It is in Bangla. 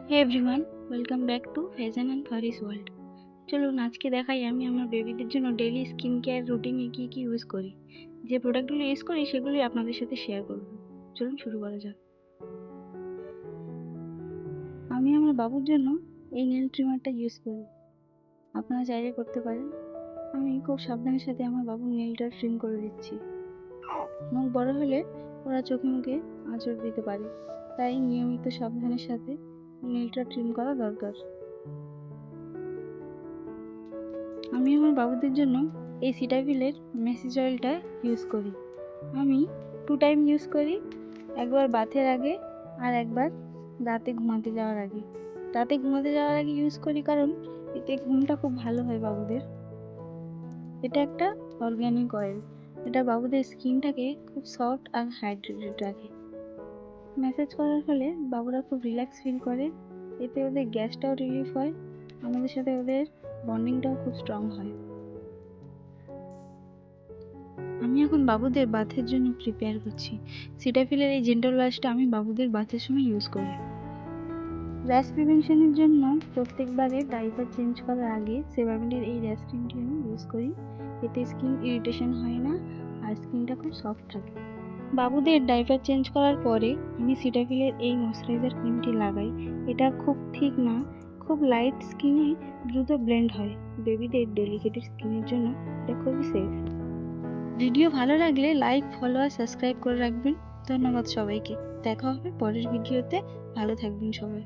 Hey everyone, welcome back to fashion and Faris world. চলুন আজকে দেখাই আমি আমার বেবিদের জন্য ডেইলি স্কিন কেয়ার রুটিনে কী কী ইউজ করি। যে প্রোডাক্টগুলো ইউজ করি সেগুলি আপনাদের সাথে শেয়ার করব। চলুন শুরু করা যাক। আমি আমার বাবুর জন্য এই নেল ট্রিমারটা ইউজ করি, আপনারা চাইলে করতে পারেন। আমি খুব সাবধানের সাথে আমার বাবুর নেলটা ট্রিম করে দিচ্ছি। মুখ বড় হলে ওরা চোখে মুখে আঁচড় দিতে পারে, তাই নিয়মিত সাবধানের সাথে নেলটা ট্রিম করা দরকার। আমি আমার বাবুদের জন্য এই সিটাফিলের মেসেজ অয়েলটা ইউজ করি। আমি 2 টাইম ইউজ করি, একবার বাথের আগে আর একবার রাতে ঘুমাতে যাওয়ার আগে। রাতে ঘুমাতে যাওয়ার আগে ইউজ করি কারণ এতে ঘুমটা খুব ভালো হয় বাবুদের। এটা একটা অর্গ্যানিক অয়েল, এটা বাবুদের স্কিনটাকে খুব সফট আর হাইড্রেটেড রাখে। ম্যাসাজ করার ফলে বাবুরা খুব রিল্যাক্স ফিল করে, এতে ওদের গ্যাসটাও রিলিফ হয়, আমাদের সাথে ওদের বন্ডিংটাও খুব স্ট্রং হয়। আমি এখন বাবুদের বাথের জন্য প্রিপেয়ার করছি। সিটাফিলের এই জেন্টাল ওয়াশটা আমি বাবুদের বাথের সময় ইউজ করি। র্যাশ প্রিভেনশনের জন্য প্রত্যেকবারে ডাইপার চেঞ্জ করার আগে সেভামিলের এই র্যাশ ক্রিমটি আমি ইউজ করি। এতে স্কিন ইরিটেশন হয় না আর স্কিনটা খুব সফট থাকে। বাবুদের ডাইপার চেঞ্জ করার পরে আমি সিটাফিলের এই ময়শ্চারাইজার ক্রিমটি লাগাই। এটা খুব থিক না, খুব লাইট স্কিনে দ্রুত ব্লেন্ড হয়। বেবিদের ডেলিকেট স্কিনের জন্য এটা খুবই সেফ। ভিডিও ভালো লাগলে লাইক, ফলো আর সাবস্ক্রাইব করে রাখবেন। ধন্যবাদ সবাইকে। দেখা হবে পরের ভিডিওতে। ভালো থাকবেন সবাই।